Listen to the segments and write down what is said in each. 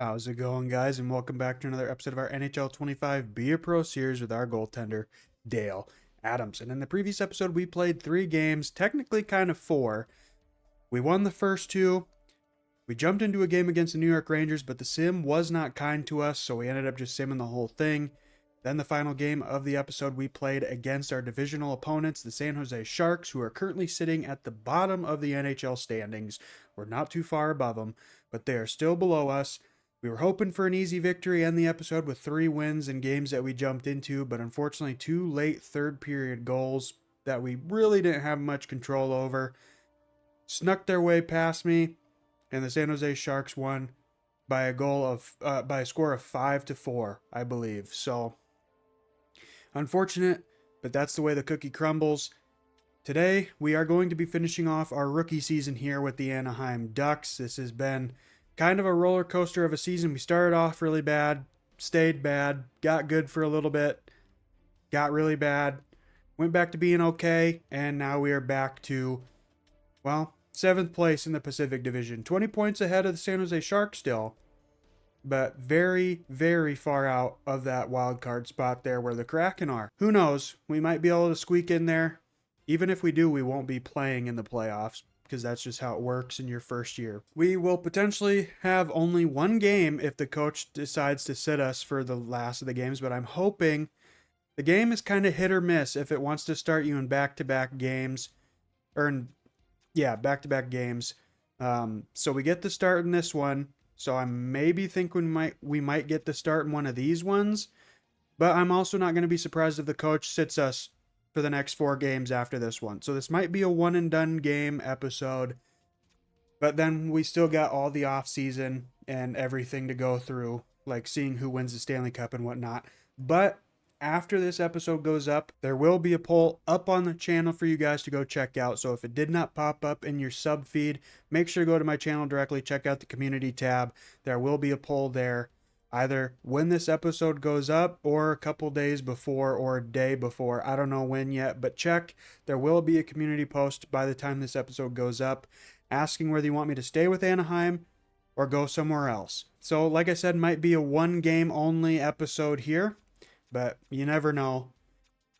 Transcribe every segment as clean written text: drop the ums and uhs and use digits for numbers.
How's it going, guys? And welcome back to another episode of our NHL 25 Be A Pro series with our goaltender, Dale Adams. And in the previous episode, we played 3 games, technically kind of 4. We won the first 2. We jumped into a game against the New York Rangers, but the sim was not kind to us, so we ended up just simming the whole thing. Then the final game of the episode, we played against our divisional opponents, the San Jose Sharks, who are currently sitting at the bottom of the NHL standings. We're not too far above them, but they are still below us. We were hoping for an easy victory in the episode with 3 wins in games that we jumped into, but unfortunately 2 late third period goals that we really didn't have much control over snuck their way past me, and the San Jose Sharks won by a score of 5-4, I believe. So unfortunate, but that's the way the cookie crumbles. Today we are going to be finishing off our rookie season here with the Anaheim Ducks. This has been kind of a roller coaster of a season. We started off really bad, stayed bad, got good for a little bit, got really bad, went back to being okay, and now we are back to, well, 7th place in the Pacific Division. 20 points ahead of the San Jose Sharks still, but very, very far out of that wild card spot there where the Kraken are. Who knows? We might be able to squeak in there. Even if we do, we won't be playing in the playoffs, because that's just how it works in your first year. We will potentially have only 1 game if the coach decides to sit us for the last of the games, but I'm hoping the game is kind of hit or miss if it wants to start you in back-to-back games, back-to-back games. So we get the start in this one, so I maybe think we might get the start in one of these ones, but I'm also not going to be surprised if the coach sits us for the next 4 games after this one. So this might be a one and done game episode, but then we still got all the off season and everything to go through, like seeing who wins the Stanley Cup and whatnot. But after this episode goes up, there will be a poll up on the channel for you guys to go check out. So if it did not pop up in your sub feed, make sure to go to my channel directly, check out the community tab. There will be a poll there, either when this episode goes up or a couple days before or a day before. I don't know when yet, but check. There will be a community post by the time this episode goes up asking whether you want me to stay with Anaheim or go somewhere else. So like I said, might be a 1 game only episode here, but you never know.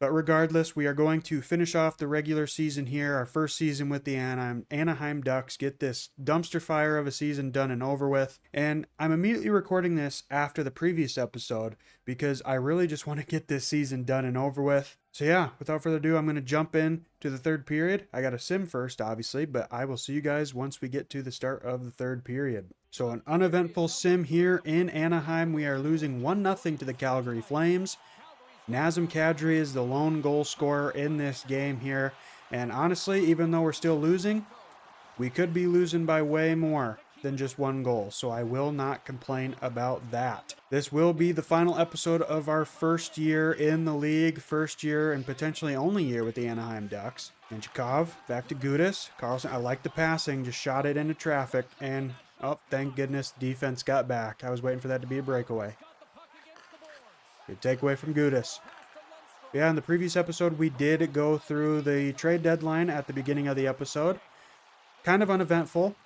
But regardless, we are going to finish off the regular season here, our first season with the Anaheim Ducks, get this dumpster fire of a season done and over with. And I'm immediately recording this after the previous episode because I really just want to get this season done and over with. So yeah, without further ado, I'm going to jump in to the third period. I got a sim first, obviously, but I will see you guys once we get to the start of the third period. So an uneventful sim here in Anaheim. We are losing 1-0 to the Calgary Flames. Nazem Kadri is the lone goal scorer in this game here. And honestly, even though we're still losing, we could be losing by way more than just 1 goal. So I will not complain about that. This will be the final episode of our first year in the league. First year and potentially only year with the Anaheim Ducks. Menchikov, back to Gudis. Carlson, I like the passing, just shot it into traffic. And, oh, thank goodness, defense got back. I was waiting for that to be a breakaway. Good takeaway from Gudis. Yeah, in the previous episode, we did go through the trade deadline at the beginning of the episode. Kind of uneventful.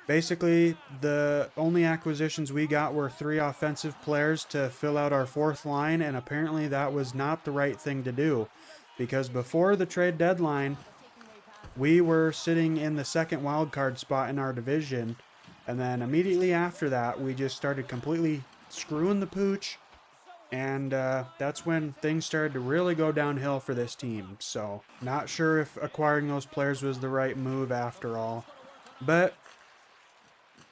Basically, the only acquisitions we got were 3 offensive players to fill out our 4th line, and apparently that was not the right thing to do. Because before the trade deadline, we were sitting in the 2nd wildcard spot in our division, and then immediately after that, we just started completely screwing the pooch. And that's when things started to really go downhill for this team. So, not sure if acquiring those players was the right move after all. But,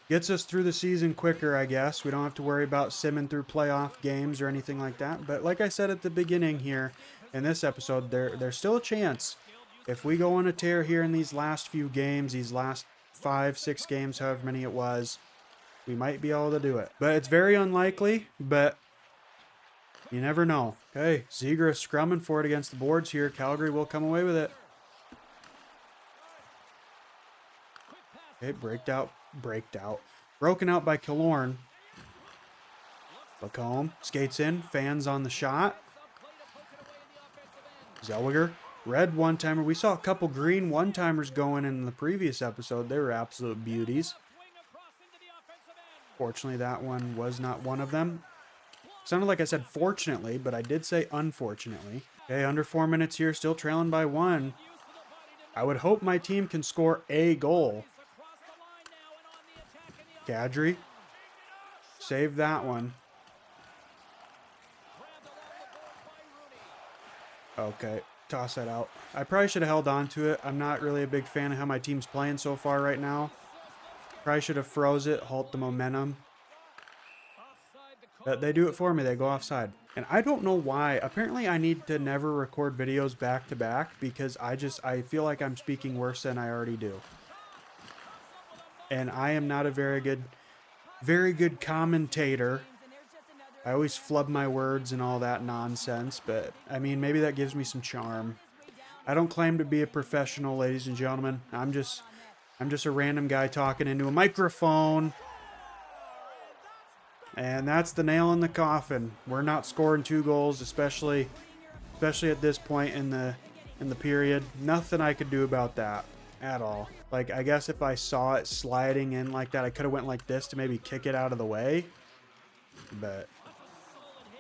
gets us through the season quicker, I guess. We don't have to worry about simming through playoff games or anything like that. But like I said at the beginning here, in this episode, there's still a chance. If we go on a tear here in these last few games, these last 5-6 games, however many it was, we might be able to do it. But it's very unlikely, but you never know. Okay, Zegras scrumming for it against the boards here. Calgary will come away with it. Okay, broken out by Killorn. Lacombe skates in, fans on the shot. Zellweger, red one-timer. We saw a couple green one-timers going in the previous episode. They were absolute beauties. Fortunately, that one was not one of them. Sounded like I said fortunately, but I did say unfortunately. Okay, under 4 minutes here, still trailing by 1. I would hope my team can score a goal. Kadri, save that one. Okay, toss that out. I probably should have held on to it. I'm not really a big fan of how my team's playing so far right now. Probably should have froze it, halt the momentum. But they do it for me. They go offside. And I don't know why. Apparently I need to never record videos back to back because I feel like I'm speaking worse than I already do. And I am not a very good commentator. I always flub my words and all that nonsense, but I mean, maybe that gives me some charm. I don't claim to be a professional, ladies and gentlemen. I'm just a random guy talking into a microphone. And that's the nail in the coffin. We're not scoring 2 goals, especially at this point in the period. Nothing I could do about that at all. Like, I guess if I saw it sliding in like that, I could have went like this to maybe kick it out of the way. But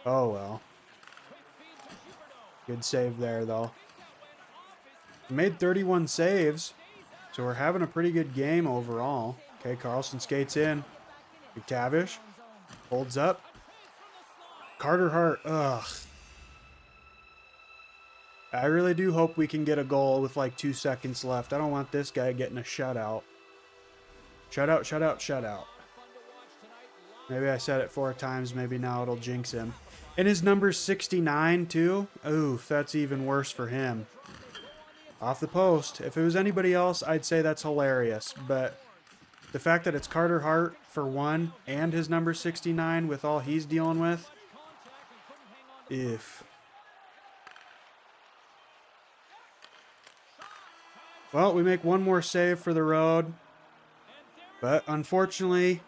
oh well. Good save there though. We made 31 saves, so we're having a pretty good game overall. Okay, Carlson skates in. McTavish holds up. Carter Hart, ugh. I really do hope we can get a goal with like 2 seconds left. I don't want this guy getting a shutout. Shutout, shutout, shutout. Maybe I said it 4 times. Maybe now it'll jinx him. And his number's 69 too. Oof, that's even worse for him. Off the post. If it was anybody else, I'd say that's hilarious. But the fact that it's Carter Hart for 1 and his number 69 with all he's dealing with. If. Well, we make 1 more save for the road. But unfortunately,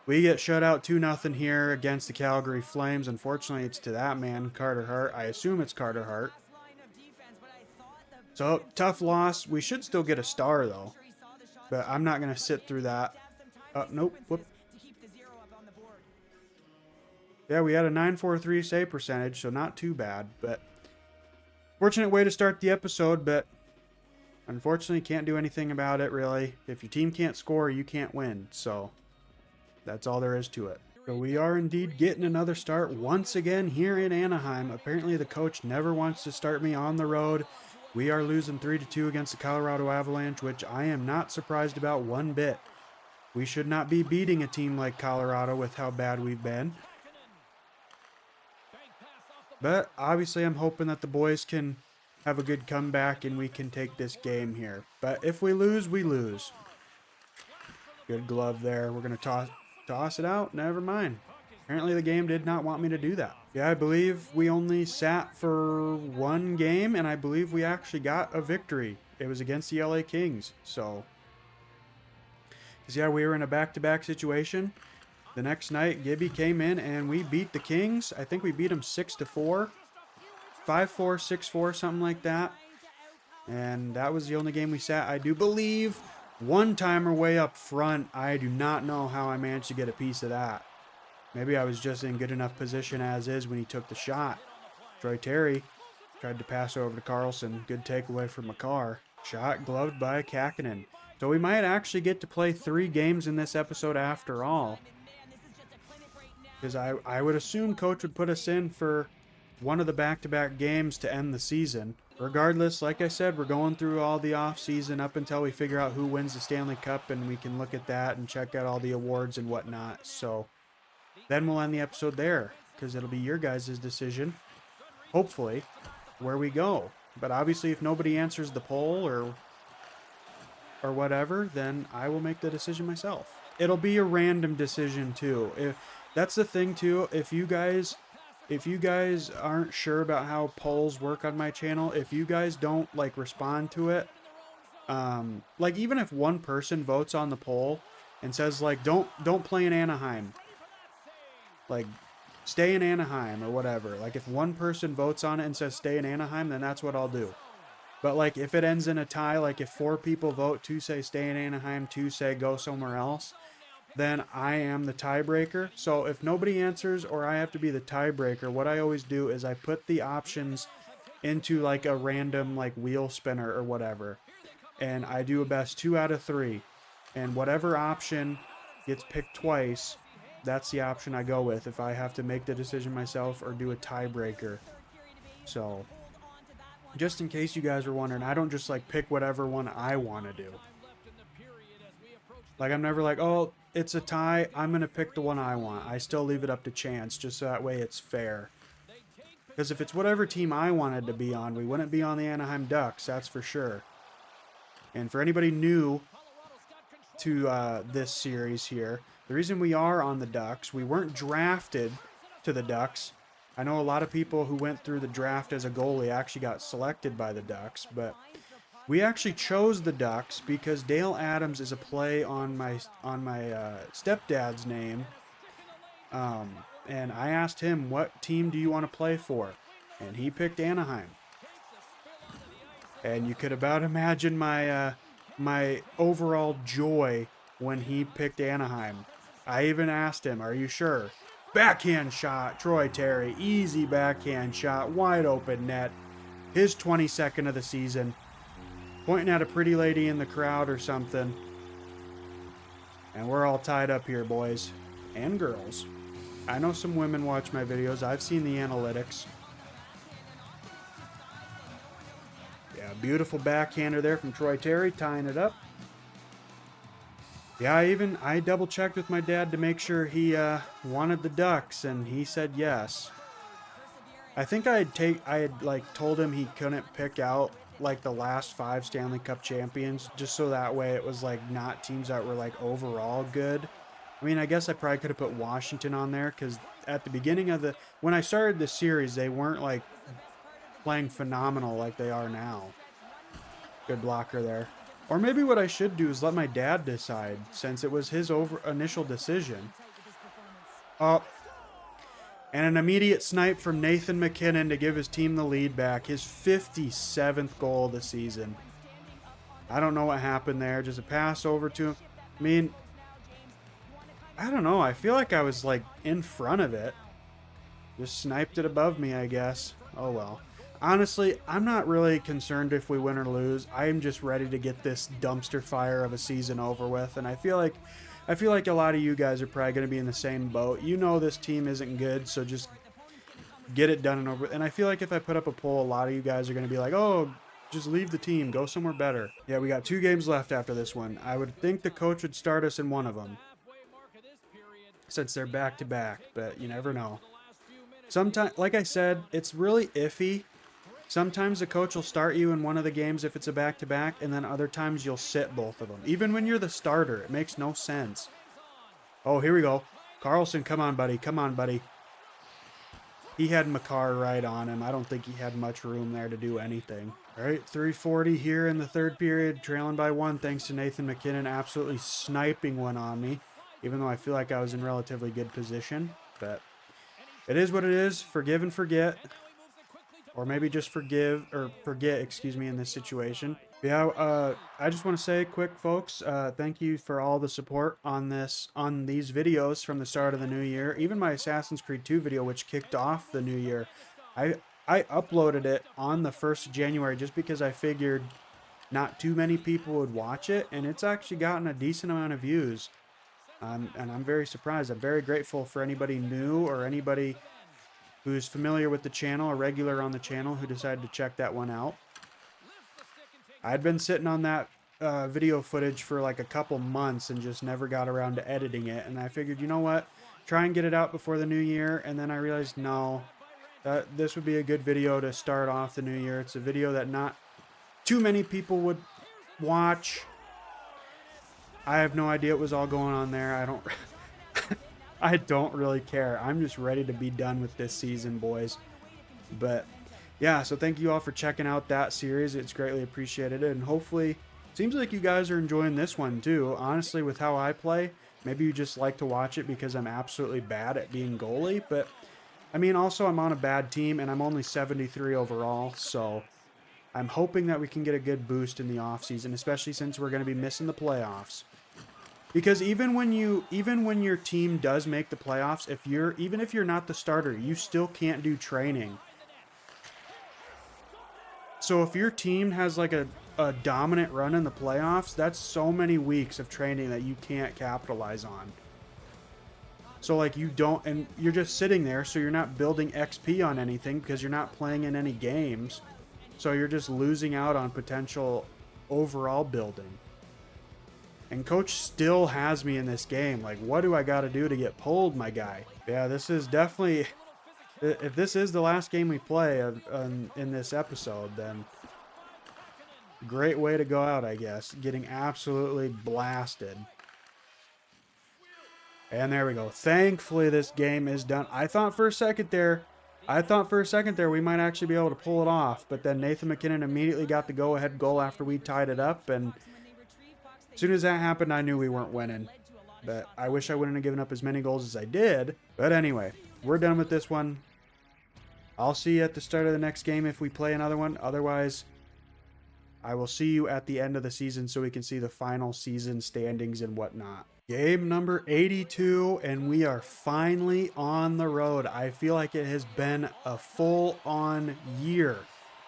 we get shut out 2-0 here against the Calgary Flames. Unfortunately, it's to that man, Carter Hart. I assume it's Carter Hart. So, tough loss. We should still get a star, though. But I'm not going to sit through that. Nope. Whoop. Yeah, we had a 943 save percentage, so not too bad. But fortunate way to start the episode, but unfortunately can't do anything about it, really. If your team can't score, you can't win. So that's all there is to it. So we are indeed getting another start once again here in Anaheim. Apparently the coach never wants to start me on the road. We are losing 3-2 against the Colorado Avalanche, which I am not surprised about one bit. We should not be beating a team like Colorado with how bad we've been. But obviously I'm hoping that the boys can have a good comeback and we can take this game here. But if we lose, we lose. Good glove there. We're going to toss it out. Never mind. Apparently the game did not want me to do that. Yeah, I believe we only sat for 1 game, and I believe we actually got a victory. It was against the LA Kings. So, because yeah, we were in a back-to-back situation. The next night, Gibby came in, and we beat the Kings. I think we beat them 6-4. 5-4, 6-4, something like that. And that was the only game we sat. I do believe one-timer way up front. I do not know how I managed to get a piece of that. Maybe I was just in good enough position as is when he took the shot. Troy Terry tried to pass over to Carlson. Good takeaway from Makar. Shot gloved by Kakkonen. So we might actually get to play 3 games in this episode after all. Because I would assume Coach would put us in for one of the back-to-back games to end the season. Regardless, like I said, we're going through all the off-season up until we figure out who wins the Stanley Cup, and we can look at that and check out all the awards and whatnot. So then we'll end the episode there, because it'll be your guys' decision, hopefully, where we go. But obviously, if nobody answers the poll or whatever, then I will make the decision myself. It'll be a random decision too. That's the thing too. If you guys aren't sure about how polls work on my channel, if you guys don't like respond to it, like even if one person votes on the poll and says like don't play in Anaheim, like stay in Anaheim or whatever, like if one person votes on it and says stay in Anaheim, then that's what I'll do. But like if it ends in a tie, like if 4 people vote, 2 say stay in Anaheim, 2 say go somewhere else, then I am the tiebreaker. So if nobody answers or I have to be the tiebreaker, what I always do is I put the options into like a random like wheel spinner or whatever. And I do a best 2 out of 3. And whatever option gets picked twice, that's the option I go with if I have to make the decision myself or do a tiebreaker. So, just in case you guys were wondering, I don't just like pick whatever one I want to do. Like, I'm never like, oh, it's a tie, I'm going to pick the one I want. I still leave it up to chance, just so that way it's fair. Because if it's whatever team I wanted to be on, we wouldn't be on the Anaheim Ducks, that's for sure. And for anybody new to this series here, the reason we are on the Ducks, we weren't drafted to the Ducks. I know a lot of people who went through the draft as a goalie actually got selected by the Ducks, but we actually chose the Ducks because Dale Adams is a play on my stepdad's name. And I asked him, what team do you want to play for? And he picked Anaheim. And you could about imagine my my overall joy when he picked Anaheim. I even asked him, are you sure? Backhand shot, Troy Terry, easy backhand shot, wide open net. His 22nd of the season. Pointing at a pretty lady in the crowd or something. And we're all tied up here, boys and girls. I know some women watch my videos. I've seen the analytics. Yeah, beautiful backhander there from Troy Terry, tying it up. Yeah, I double checked with my dad to make sure he wanted the Ducks, and he said yes. I think I had like told him he couldn't pick out like the last 5 Stanley Cup champions, just so that way it was like not teams that were like overall good. I mean, I guess I probably could have put Washington on there because at the beginning of when I started this series, they weren't like playing phenomenal like they are now. Good blocker there. Or maybe what I should do is let my dad decide, since it was his initial decision. Oh, and an immediate snipe from Nathan MacKinnon to give his team the lead back. His 57th goal of the season. I don't know what happened there. Just a pass over to him. I mean, I don't know. I feel like I was like in front of it. Just sniped it above me, I guess. Oh well. Honestly, I'm not really concerned if we win or lose. I'm just ready to get this dumpster fire of a season over with, and I feel like a lot of you guys are probably going to be in the same boat. You know this team isn't good, so just get it done and over with. And I feel like if I put up a poll, a lot of you guys are going to be like, "Oh, just leave the team, go somewhere better." Yeah, we got 2 games left after this one. I would think the coach would start us in one of them, since they're back to back, but you never know. Sometimes, like I said, it's really iffy. Sometimes the coach will start you in one of the games if it's a back-to-back, and then other times you'll sit both of them. Even when you're the starter, it makes no sense. Oh, here we go. Carlson, come on, buddy. Come on, buddy. He had Makar right on him. I don't think he had much room there to do anything. All right, 3:40 here in the third period, trailing by 1 thanks to Nathan MacKinnon absolutely sniping one on me, even though I feel like I was in relatively good position. But it is what it is. Forgive and forget. Or maybe just forget, excuse me, in this situation. Yeah, I just want to say quick, folks, thank you for all the support on these videos from the start of the new year. Even my Assassin's Creed 2 video, which kicked off the new year, I uploaded it on the 1st of January just because I figured not too many people would watch it, and it's actually gotten a decent amount of views. And I'm very surprised. I'm very grateful for anybody new or anybody who's familiar with the channel, a regular on the channel, who decided to check that one out. I'd been sitting on that video footage for like a couple months and just never got around to editing it. And I figured, you know what? Try and get it out before the new year. And then I realized, no, this would be a good video to start off the new year. It's a video that not too many people would watch. I have no idea what was all going on there. I don't really care. I'm just ready to be done with this season, boys. But yeah, so thank you all for checking out that series. It's greatly appreciated. And hopefully, seems like you guys are enjoying this one too. Honestly, with how I play, maybe you just like to watch it because I'm absolutely bad at being goalie. But I mean, also I'm on a bad team and I'm only 73 overall. So I'm hoping that we can get a good boost in the offseason, especially since we're going to be missing the playoffs. Because even when your team does make the playoffs, even if you're not the starter, you still can't do training. So if your team has like a dominant run in the playoffs, that's so many weeks of training that you can't capitalize on. So like you don't, and you're just sitting there, so you're not building XP on anything because you're not playing in any games. So you're just losing out on potential overall building. And coach still has me in this game. Like, what do I got to do to get pulled, my guy? Yeah, this is definitely, if this is the last game we play in this episode, then great way to go out, I guess. Getting absolutely blasted. And there we go. Thankfully, this game is done. I thought for a second there we might actually be able to pull it off. But then Nathan McKinnon immediately got the go-ahead goal after we tied it up. And as soon as that happened, I knew we weren't winning. But I wish I wouldn't have given up as many goals as I did. But anyway, we're done with this one. I'll see you at the start of the next game if we play another one. Otherwise, I will see you at the end of the season so we can see the final season standings and whatnot. Game number 82, and we are finally on the road. I feel like it has been a full-on year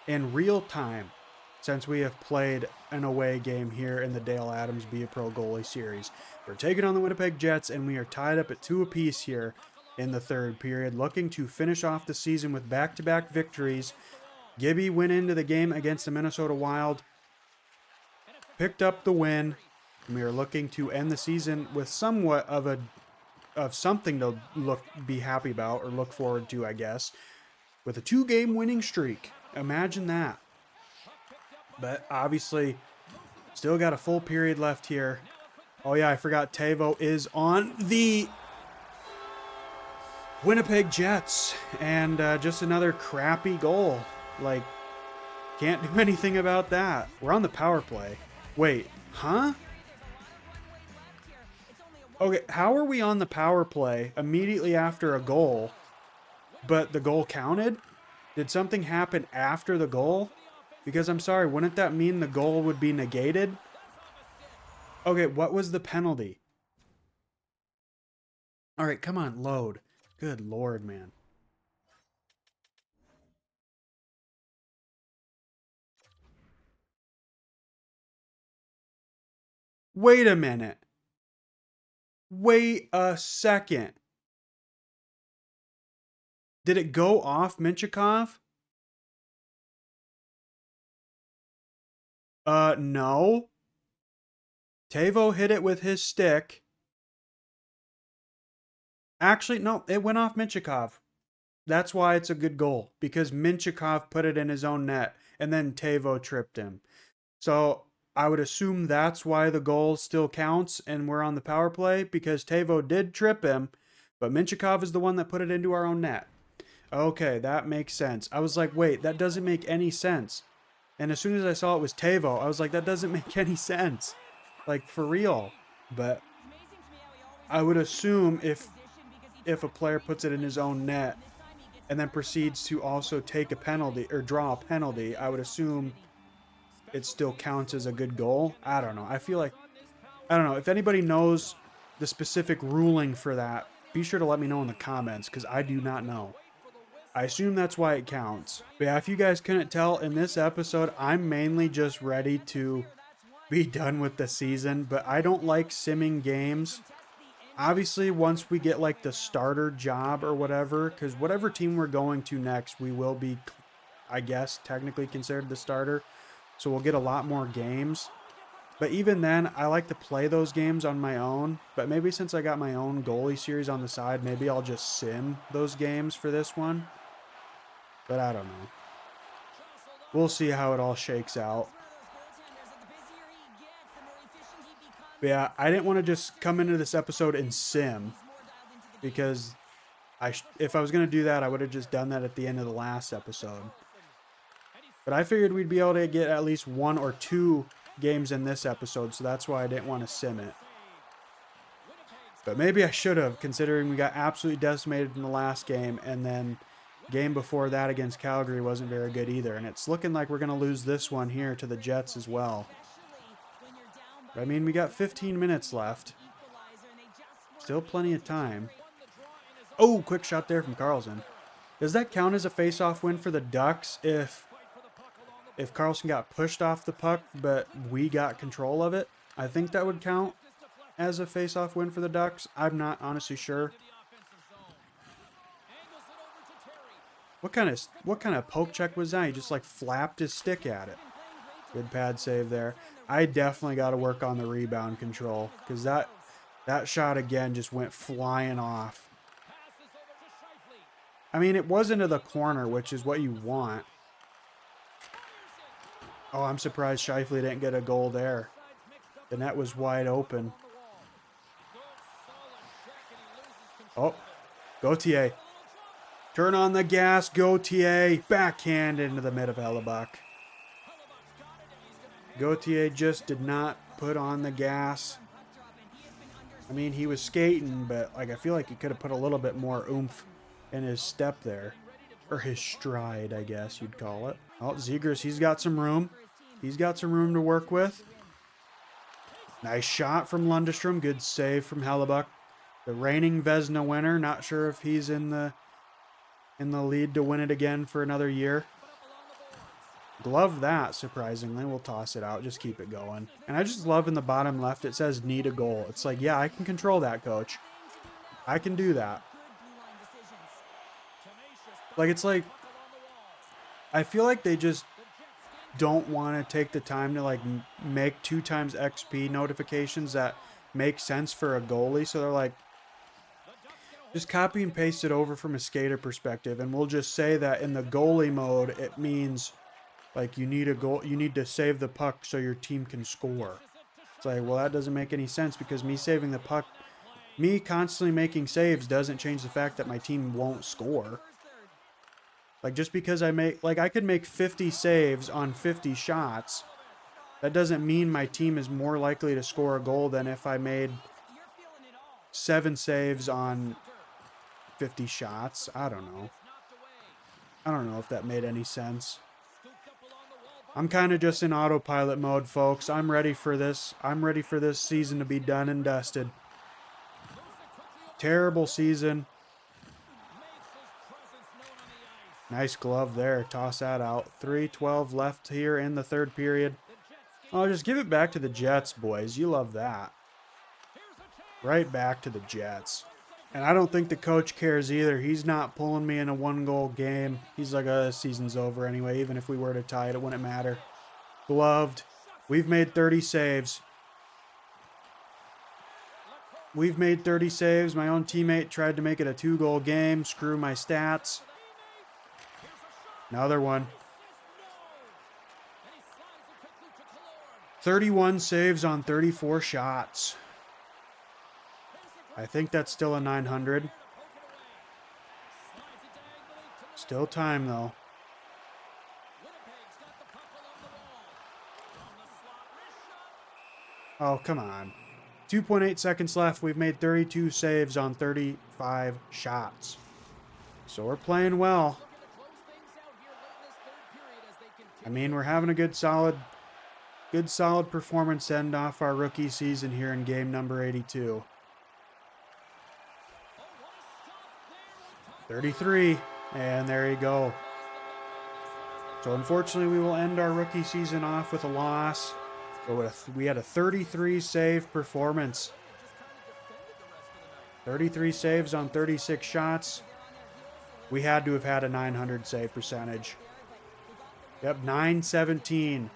in real time since we have played an away game here in the Dale Adams Be A Pro Goalie Series. We're taking on the Winnipeg Jets, and we are tied up at 2 apiece here in the third period, looking to finish off the season with back-to-back victories. Gibby went into the game against the Minnesota Wild, picked up the win, and we are looking to end the season with somewhat of something to be happy about or look forward to, I guess, with a 2-game winning streak. Imagine that. But obviously, still got a full period left here. Oh yeah, I forgot Teuvo is on the Winnipeg Jets, and just another crappy goal. Like, can't do anything about that. We're on the power play. Wait, huh? Okay, how are we on the power play immediately after a goal, but the goal counted? Did something happen after the goal? Because I'm sorry, wouldn't that mean the goal would be negated? Okay, what was the penalty? All right, come on, load. Good Lord, man. Wait a minute. Wait a second. Did it go off Minchikov? No. Teuvo hit it with his stick. Actually, no, it went off Minchikov. That's why it's a good goal, because Minchikov put it in his own net, and then Teuvo tripped him. So I would assume that's why the goal still counts, and we're on the power play, because Teuvo did trip him, but Minchikov is the one that put it into our own net. Okay, that makes sense. I was like, wait, that doesn't make any sense. And as soon as I saw it was Teuvo, I was like, that doesn't make any sense. Like, for real. But I would assume if a player puts it in his own net and then proceeds to also take a penalty or draw a penalty, I would assume it still counts as a good goal. I don't know. I don't know. If anybody knows the specific ruling for that, be sure to let me know in the comments, because I do not know. I assume that's why it counts. But yeah, if you guys couldn't tell, in this episode, I'm mainly just ready to be done with the season, but I don't like simming games. Obviously, once we get like the starter job or whatever, because whatever team we're going to next, we will be, I guess, technically considered the starter. So we'll get a lot more games. But even then, I like to play those games on my own. But maybe since I got my own goalie series on the side, maybe I'll just sim those games for this one. But I don't know. We'll see how it all shakes out. But yeah, I didn't want to just come into this episode and sim, because if I was going to do that, I would have just done that at the end of the last episode. But I figured we'd be able to get at least 1 or 2 games in this episode, so that's why I didn't want to sim it. But maybe I should have, considering we got absolutely decimated in the last game, and then game before that against Calgary wasn't very good either. And it's looking like we're going to lose this one here to the Jets as well. I mean, we got 15 minutes left. Still plenty of time. Oh, quick shot there from Carlson. Does that count as a face-off win for the Ducks if Carlson got pushed off the puck, but we got control of it? I think that would count as a face-off win for the Ducks. I'm not honestly sure. What kind of poke check was that? He just like flapped his stick at it. Good pad save there. I definitely got to work on the rebound control because that shot again just went flying off. I mean, it was into the corner, which is what you want. Oh, I'm surprised Scheifele didn't get a goal there. The net was wide open. Oh, Gauthier. Turn on the gas, Gauthier. Backhand into the mid of Hellebuck. Gauthier just did not put on the gas. I mean, he was skating, but like I feel like he could have put a little bit more oomph in his step there. Or his stride, I guess you'd call it. Oh, Zegras, he's got some room. He's got some room to work with. Nice shot from Lundestrom. Good save from Hellebuck. The reigning Vezina winner. Not sure if he's in the lead to win it again for another year. Glove that, surprisingly. We'll toss it out. Just keep it going. And I just love in the bottom left, it says need a goal. It's like, yeah, I can control that, coach. I can do that. Like, it's like, I feel like they just don't want to take the time to, like, make 2 times XP notifications that make sense for a goalie. So they're like, just copy and paste it over from a skater perspective. And we'll just say that in the goalie mode, it means, like, you need a goal, you need to save the puck so your team can score. It's like, well, that doesn't make any sense because me saving the puck, me constantly making saves doesn't change the fact that my team won't score. Like, just because I could make 50 saves on 50 shots, that doesn't mean my team is more likely to score a goal than if I made 7 saves on 50 shots. I don't know. I don't know if that made any sense. I'm kind of just in autopilot mode, folks. I'm ready for this. I'm ready for this season to be done and dusted. Terrible season. Nice glove there. Toss that out. 3:12 left here in the third period. Oh, just give it back to the Jets, boys. You love that. Right back to the Jets. And I don't think the coach cares either. He's not pulling me in a 1-goal game. He's like, oh, the season's over anyway. Even if we were to tie it, it wouldn't matter. Gloved. We've made 30 saves. We've made 30 saves. My own teammate tried to make it a 2-goal game. Screw my stats. Another one. 31 saves on 34 shots. I think that's still a 900. Still time, though. Oh, come on. 2.8 seconds left. We've made 32 saves on 35 shots. So we're playing well. I mean, we're having a good solid performance to end off our rookie season here in game number 82. 33, and there you go. So unfortunately, we will end our rookie season off with a loss. But we had a 33 save performance. 33 saves on 36 shots. We had to have had a 900 save percentage. Yep, 917.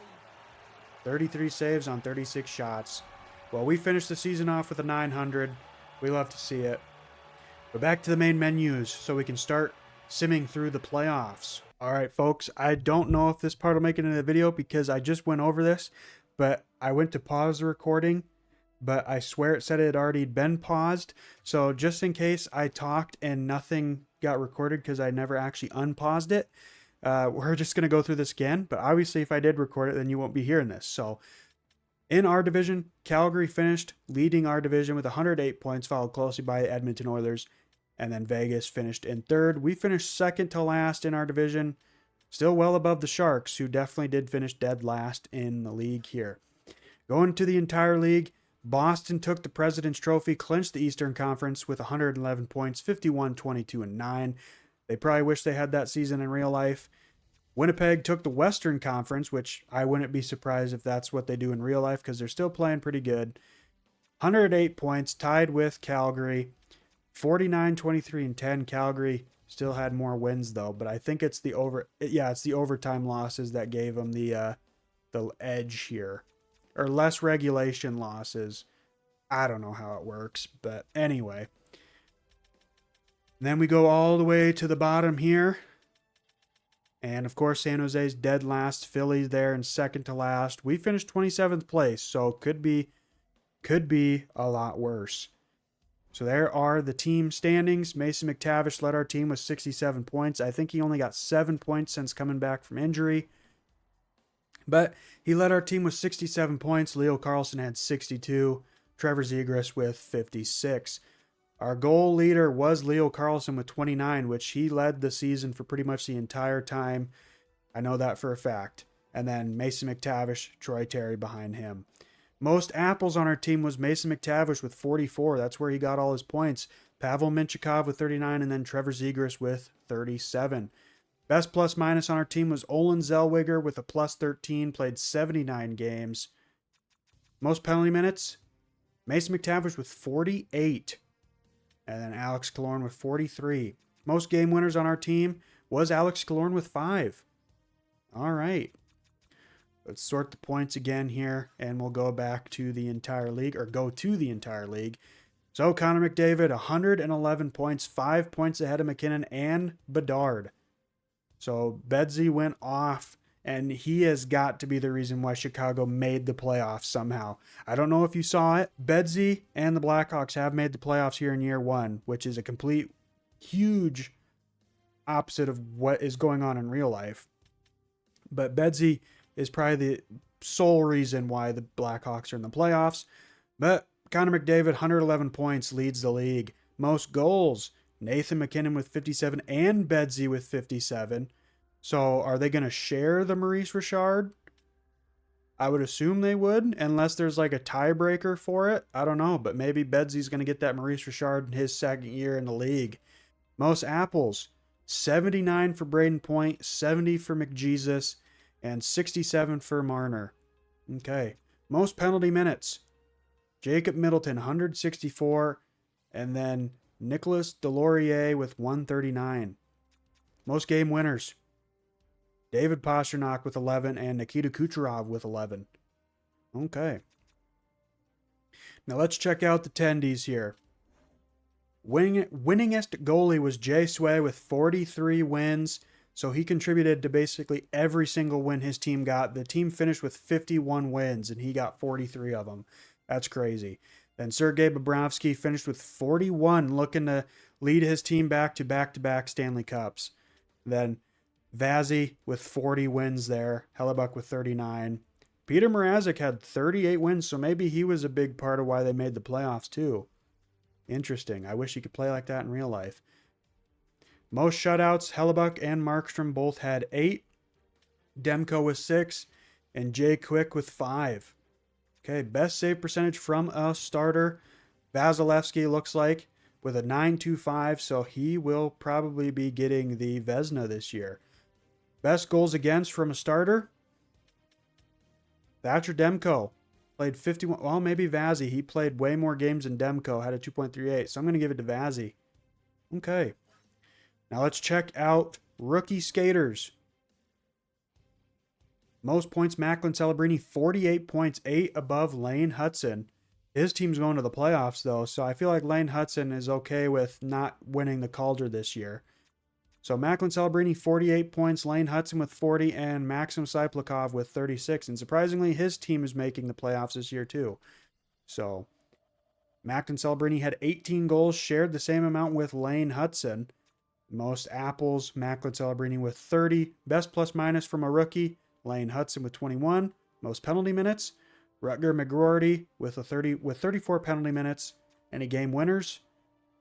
33 saves on 36 shots. Well, we finished the season off with a 900. We love to see it. But back to the main menus so we can start simming through the playoffs. All right, folks, I don't know if this part will make it into the video because I just went over this, but I went to pause the recording, but I swear it said it had already been paused. So just in case I talked and nothing got recorded because I never actually unpaused it, we're just going to go through this again. But obviously, if I did record it, then you won't be hearing this. So in our division, Calgary finished leading our division with 108 points, followed closely by Edmonton Oilers. And then Vegas finished in third. We finished second to last in our division. Still well above the Sharks, who definitely did finish dead last in the league here. Going to the entire league, Boston took the President's Trophy, clinched the Eastern Conference with 111 points, 51, 22, and 9. They probably wish they had that season in real life. Winnipeg took the Western Conference, which I wouldn't be surprised if that's what they do in real life because they're still playing pretty good. 108 points, tied with Calgary. 49, 23, and 10. Calgary still had more wins though, but I think it's the overtime losses that gave them the edge here, or less regulation losses. I don't know how it works, but anyway. Then we go all the way to the bottom here. And of course, San Jose's dead last. Philly's there in second to last. We finished 27th place, so could be a lot worse. So there are the team standings. Mason McTavish led our team with 67 points. I think he only got 7 points since coming back from injury. But he led our team with 67 points. Leo Carlsson had 62. Trevor Zegras with 56. Our goal leader was Leo Carlsson with 29, which he led the season for pretty much the entire time. I know that for a fact. And then Mason McTavish, Troy Terry behind him. Most apples on our team was Mason McTavish with 44. That's where he got all his points. Pavel Minchikov with 39, and then Trevor Zegras with 37. Best plus minus on our team was Olin Zellweger with a plus 13, played 79 games. Most penalty minutes, Mason McTavish with 48. And then Alex Killorn with 43. Most game winners on our team was Alex Killorn with 5. All right. Let's sort the points again here, and we'll go back to the entire league, or go to the entire league. So Connor McDavid, 111 points, 5 points ahead of McKinnon and Bedard. So Bedsy went off, and he has got to be the reason why Chicago made the playoffs somehow. I don't know if you saw it. Bedsy and the Blackhawks have made the playoffs here in year one, which is a complete, huge opposite of what is going on in real life. But Bedsy is probably the sole reason why the Blackhawks are in the playoffs. But Connor McDavid, 111 points, leads the league. Most goals, Nathan McKinnon with 57 and Bedsy with 57. So are they going to share the Maurice Richard? I would assume they would, unless there's like a tiebreaker for it. I don't know, but maybe Bedsy's going to get that Maurice Richard in his second year in the league. Most apples, 79 for Braden Point, 70 for McJesus, and 67 for Marner. Okay. Most penalty minutes, Jacob Middleton, 164, and then Nicholas Delorier with 139. Most game winners, David Pastrnak with 11 and Nikita Kucherov with 11. Okay. Now let's check out the tendies here. Winningest goalie was Jay Sway with 43 wins. So he contributed to basically every single win his team got. The team finished with 51 wins, and he got 43 of them. That's crazy. Then Sergei Bobrovsky finished with 41, looking to lead his team back to back-to-back Stanley Cups. Then Vazzy with 40 wins there. Hellebuck with 39. Peter Mrazek had 38 wins, so maybe he was a big part of why they made the playoffs too. Interesting. I wish he could play like that in real life. Most shutouts, Hellebuck and Markstrom both had 8. Demko with 6. And Jay Quick with 5. Okay, best save percentage from a starter. Vasilevsky looks like with a .925, so he will probably be getting the Vezina this year. Best goals against from a starter. Thatcher Demko played 51. Well, maybe Vazzy. He played way more games than Demko, had a 2.38. So I'm going to give it to Vazzy. Okay. Now let's check out rookie skaters. Most points, Macklin Celebrini, 48 points, 8 above Lane Hudson. His team's going to the playoffs, though, so I feel like Lane Hudson is okay with not winning the Calder this year. So Macklin Celebrini, 48 points, Lane Hudson with 40, and Maxim Cyplikov with 36. And surprisingly, his team is making the playoffs this year, too. So Macklin Celebrini had 18 goals, shared the same amount with Lane Hudson. Most apples, Macklin Celebrini with 30. Best plus minus from a rookie, Lane Hudson with 21. Most penalty minutes, Rutger McGroarty with 34 penalty minutes. Any game winners,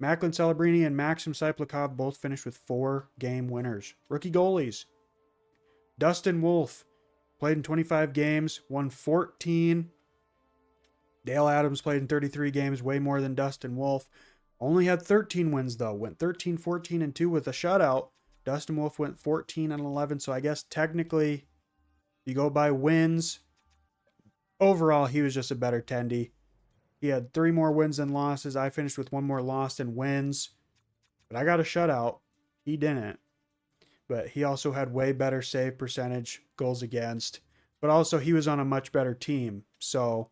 Macklin Celebrini and Maxim Cyplikov both finished with 4 game winners. Rookie goalies, Dustin Wolf played in 25 games, won 14. Dale Adams played in 33 games, way more than Dustin Wolf. Only had 13 wins, though. Went 13, 14, and 2 with a shutout. Dustin Wolf went 14 and 11. So I guess technically, if you go by wins, overall, he was just a better tendy. He had 3 more wins than losses. I finished with 1 more loss than wins. But I got a shutout. He didn't. But he also had way better save percentage, goals against. But also, he was on a much better team. So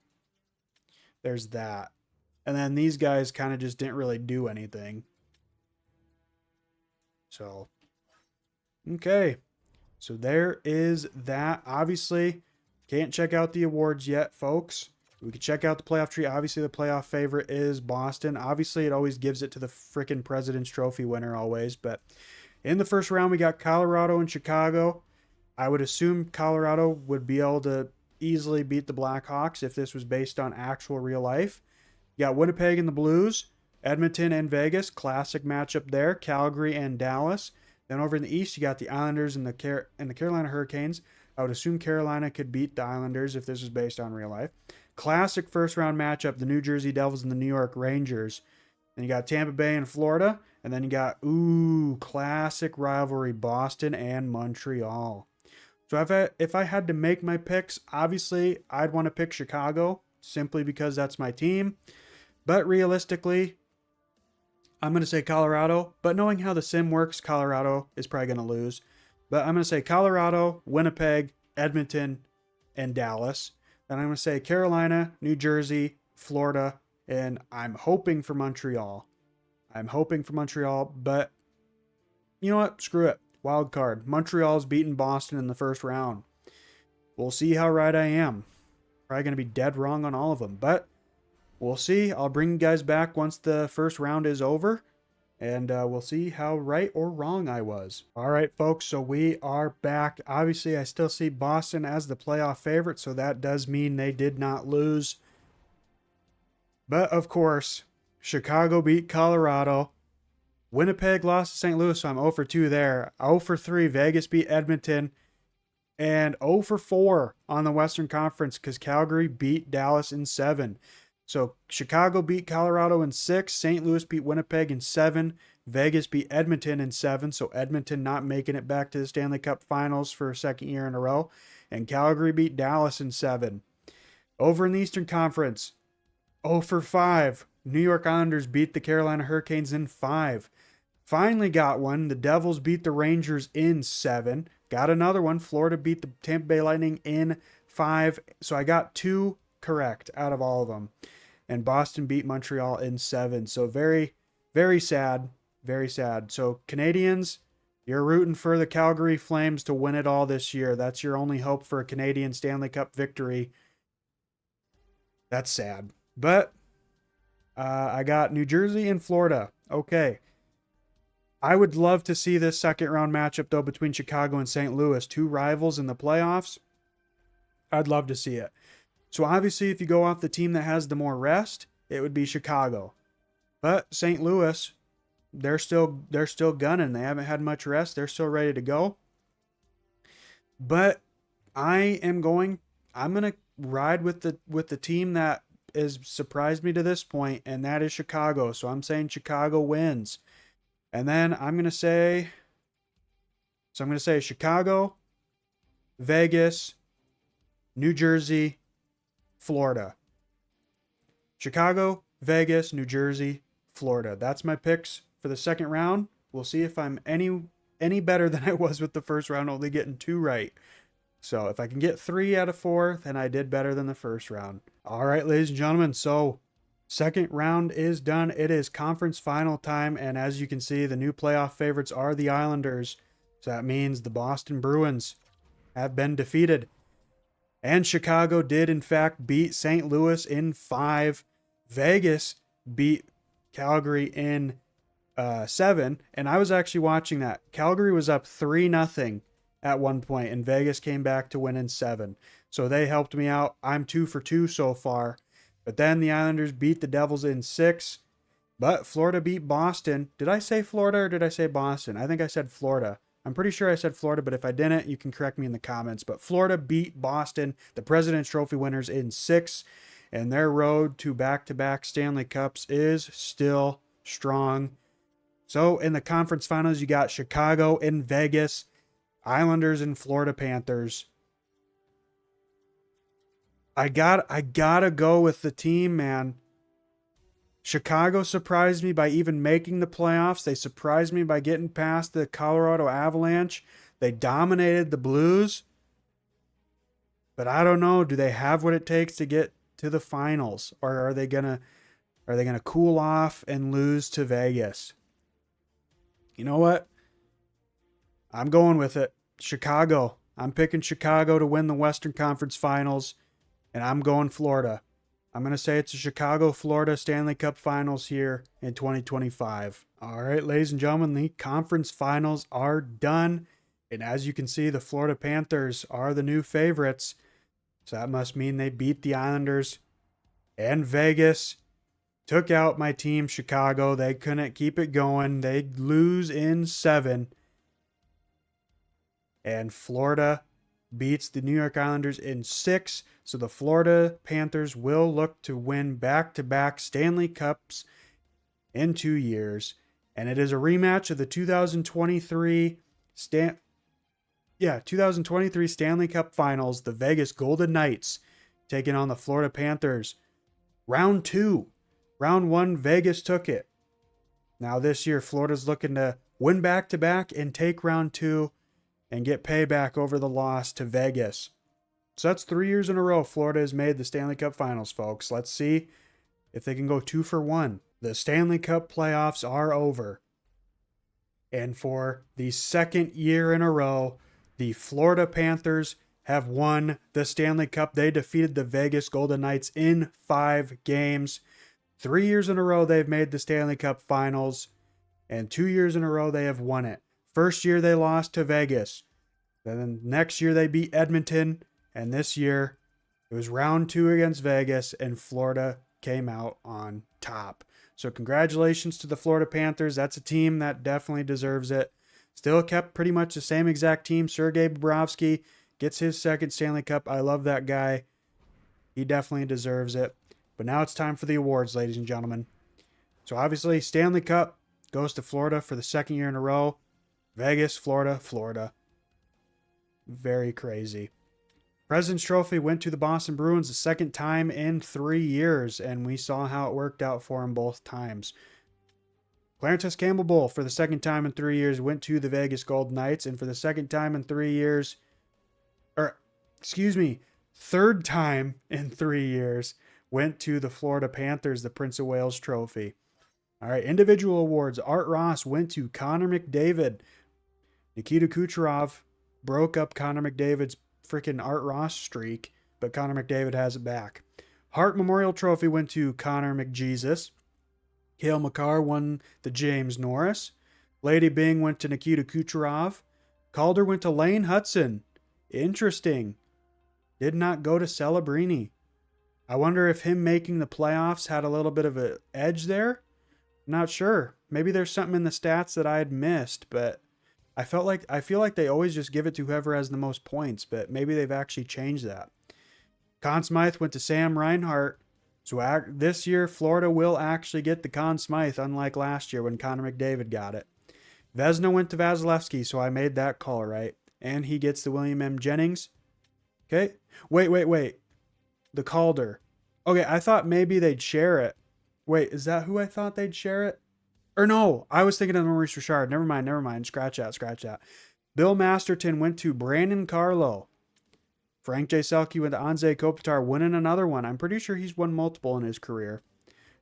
there's that. And then these guys kind of just didn't really do anything. So, okay. So there is that. Obviously, can't check out the awards yet, folks. We can check out the playoff tree. Obviously, the playoff favorite is Boston. Obviously, it always gives it to the freaking President's Trophy winner always. But in the first round, we got Colorado and Chicago. I would assume Colorado would be able to easily beat the Blackhawks if this was based on actual real life. You got Winnipeg and the Blues, Edmonton and Vegas, classic matchup there. Calgary and Dallas. Then over in the East, you got the Islanders and the Carolina Hurricanes. I would assume Carolina could beat the Islanders if this was based on real life. Classic first round matchup, the New Jersey Devils and the New York Rangers. Then you got Tampa Bay and Florida. And then you got, classic rivalry, Boston and Montreal. So if I had to make my picks, obviously I'd want to pick Chicago simply because that's my team. But realistically, I'm going to say Colorado. But knowing how the sim works, Colorado is probably going to lose. But I'm going to say Colorado, Winnipeg, Edmonton, and Dallas. And I'm going to say Carolina, New Jersey, Florida, and I'm hoping for Montreal. But you know what? Screw it. Wild card. Montreal's beaten Boston in the first round. We'll see how right I am. Probably going to be dead wrong on all of them, but we'll see. I'll bring you guys back once the first round is over, and we'll see how right or wrong I was. All right, folks, so we are back. Obviously, I still see Boston as the playoff favorite, so that does mean they did not lose. But, of course, Chicago beat Colorado. Winnipeg lost to St. Louis, so I'm 0 for 2 there. 0 for 3, Vegas beat Edmonton. And 0 for 4 on the Western Conference because Calgary beat Dallas in 7. So Chicago beat Colorado in 6. St. Louis beat Winnipeg in 7. Vegas beat Edmonton in 7. So Edmonton not making it back to the Stanley Cup Finals for a second year in a row. And Calgary beat Dallas in 7. Over in the Eastern Conference, 0 for 5. New York Islanders beat the Carolina Hurricanes in 5. Finally got one. The Devils beat the Rangers in 7. Got another one. Florida beat the Tampa Bay Lightning in 5. So I got 2 correct out of all of them. And Boston beat Montreal in 7. So very, very sad. Very sad. So Canadians, you're rooting for the Calgary Flames to win it all this year. That's your only hope for a Canadian Stanley Cup victory. That's sad. But I got New Jersey and Florida. Okay. I would love to see this second round matchup, though, between Chicago and St. Louis. 2 rivals in the playoffs. I'd love to see it. So obviously, if you go off the team that has the more rest, it would be Chicago. But St. Louis, they're still gunning. They haven't had much rest. They're still ready to go. But I'm going to ride with the team that has surprised me to this point, and that is Chicago. So I'm saying Chicago wins. And then I'm going to say Chicago, Vegas, New Jersey, Florida. Chicago, Vegas, New Jersey, Florida. That's my picks for the second round. We'll see if I'm any better than I was with the first round, only getting 2 right. So if I can get 3 out of 4, then I did better than the first round. All right, ladies and gentlemen. So second round is done. It is conference final time. And as you can see, the new playoff favorites are the Islanders. So that means the Boston Bruins have been defeated. And Chicago did, in fact, beat St. Louis in 5. Vegas beat Calgary in 7. And I was actually watching that. Calgary was up 3-0 at one point, and Vegas came back to win in 7. So they helped me out. I'm 2 for 2 so far. But then the Islanders beat the Devils in 6. But Florida beat Boston. Did I say Florida or did I say Boston? I think I said Florida. I'm pretty sure I said Florida, but if I didn't, you can correct me in the comments. But Florida beat Boston, the President's Trophy winners, in 6. and their road to back-to-back Stanley Cups is still strong. So in the conference finals, you got Chicago and Vegas, Islanders and Florida Panthers. I gotta go with the team, man. Chicago surprised me by even making the playoffs. They surprised me by getting past the Colorado Avalanche. They dominated the Blues. But I don't know, do they have what it takes to get to the finals, or are they going to cool off and lose to Vegas? You know what? I'm going with it. Chicago. I'm picking Chicago to win the Western Conference Finals, and I'm going Florida. I'm going to say it's a Chicago-Florida Stanley Cup Finals here in 2025. All right, ladies and gentlemen, the conference finals are done. And as you can see, the Florida Panthers are the new favorites. So that must mean they beat the Islanders. And Vegas took out my team, Chicago. They couldn't keep it going. They lose in 7. And Florida beats the New York Islanders in 6. So the Florida Panthers will look to win back-to-back Stanley Cups in 2 years. And it is a rematch of the 2023 Stanley Cup Finals. The Vegas Golden Knights taking on the Florida Panthers. Round 2. Round 1, Vegas took it. Now this year, Florida's looking to win back-to-back and take round 2 and get payback over the loss to Vegas. So that's 3 years in a row Florida has made the Stanley Cup Finals, folks. Let's see if they can go 2 for 1. The Stanley Cup playoffs are over. And for the second year in a row, the Florida Panthers have won the Stanley Cup. They defeated the Vegas Golden Knights in 5 games. 3 years in a row they've made the Stanley Cup Finals, and 2 years in a row they have won it. First year they lost to Vegas. Then next year they beat Edmonton, and this year it was round 2 against Vegas, and Florida came out on top. So congratulations to the Florida Panthers. That's a team that definitely deserves it. Still kept pretty much the same exact team. Sergei Bobrovsky gets his second Stanley Cup. I love that guy. He definitely deserves it. But now it's time for the awards, ladies and gentlemen. So obviously, Stanley Cup goes to Florida for the second year in a row. Vegas, Florida, Florida. Very crazy. President's Trophy went to the Boston Bruins the second time in 3 years, and we saw how it worked out for him both times. Clarence Campbell Bowl for the second time in 3 years went to the Vegas Golden Knights, and for the second time in 3 years, third time in 3 years, went to the Florida Panthers, the Prince of Wales Trophy. All right, individual awards. Art Ross went to Connor McDavid. Nikita Kucherov broke up Connor McDavid's freaking Art Ross streak, but Connor McDavid has it back. Hart Memorial Trophy went to Connor McJesus. Cale Makar won the James Norris. Lady Byng went to Nikita Kucherov. Calder went to Lane Hudson. Interesting. Did not go to Celebrini. I wonder if him making the playoffs had a little bit of an edge there. Not sure. Maybe there's something in the stats that I had missed, but I feel like they always just give it to whoever has the most points, but maybe they've actually changed that. Conn Smythe went to Sam Reinhart. So this year, Florida will actually get the Conn Smythe, unlike last year when Connor McDavid got it. Vezina went to Vasilevsky, so I made that call right. And he gets the William M. Jennings. Okay. Wait. The Calder. Okay, I thought maybe they'd share it. Wait, is that who I thought they'd share it? Or no, I was thinking of Maurice Richard. Never mind. Scratch that. Bill Masterton went to Brandon Carlo. Frank J. Selke went to Anze Kopitar, winning another one. I'm pretty sure he's won multiple in his career.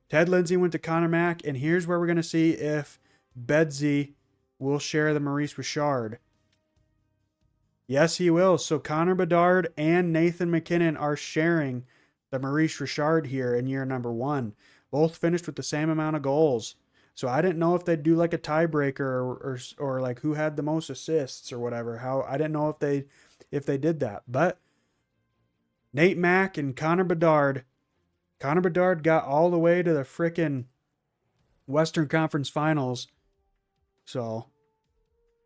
Ted Lindsay went to Connor Mack, and here's where we're going to see if Bedsy will share the Maurice Richard. Yes, he will. So Connor Bedard and Nathan McKinnon are sharing the Maurice Richard here in year number 1. Both finished with the same amount of goals. So I didn't know if they'd do like a tiebreaker or like who had the most assists or whatever. I didn't know if they did that. But Nate Mack and Connor Bedard. Connor Bedard got all the way to the frickin' Western Conference Finals. So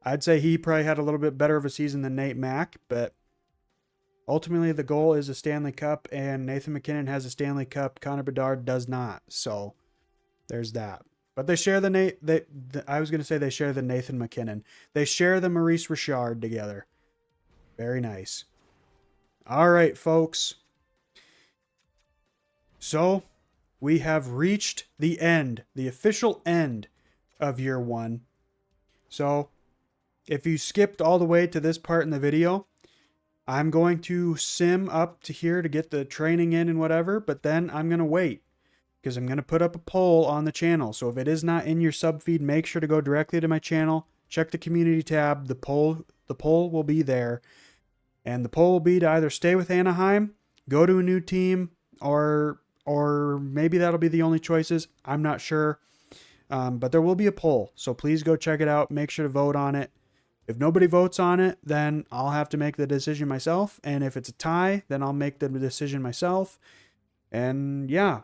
I'd say he probably had a little bit better of a season than Nate Mack, but ultimately the goal is a Stanley Cup, and Nathan McKinnon has a Stanley Cup. Connor Bedard does not. So there's that. But they share I was going to say they share the Nathan McKinnon. They share the Maurice Richard together. Very nice. All right, folks. So we have reached the end, the official end of year one. So if you skipped all the way to this part in the video, I'm going to sim up to here to get the training in and whatever, but then I'm going to wait because I'm going to put up a poll on the channel. So if it is not in your sub feed, make sure to go directly to my channel, check the community tab. The poll will be there, and the poll will be to either stay with Anaheim, go to a new team, or maybe that'll be the only choices. I'm not sure. But there will be a poll, so please go check it out. Make sure to vote on it. If nobody votes on it, then I'll have to make the decision myself. And if it's a tie, then I'll make the decision myself. And yeah.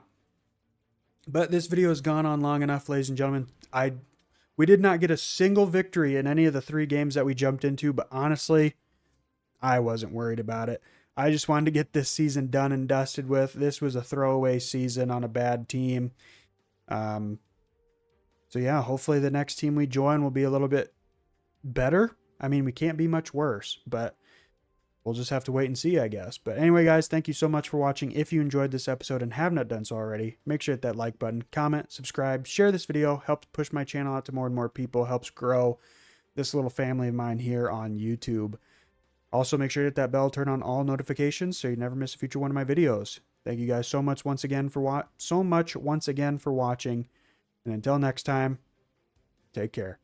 But this video has gone on long enough, ladies and gentlemen. We did not get a single victory in any of the 3 games that we jumped into, but honestly, I wasn't worried about it. I just wanted to get this season done and dusted with. This was a throwaway season on a bad team. So yeah, hopefully the next team we join will be a little bit better. I mean, we can't be much worse, but we'll just have to wait and see, I guess. But anyway, guys, thank you so much for watching. If you enjoyed this episode and have not done so already, make sure to hit that like button, comment, subscribe, share this video, helps push my channel out to more and more people, helps grow this little family of mine here on YouTube. Also, make sure to hit that bell, turn on all notifications so you never miss a future one of my videos. Thank you guys so much once again for watching. And until next time, take care.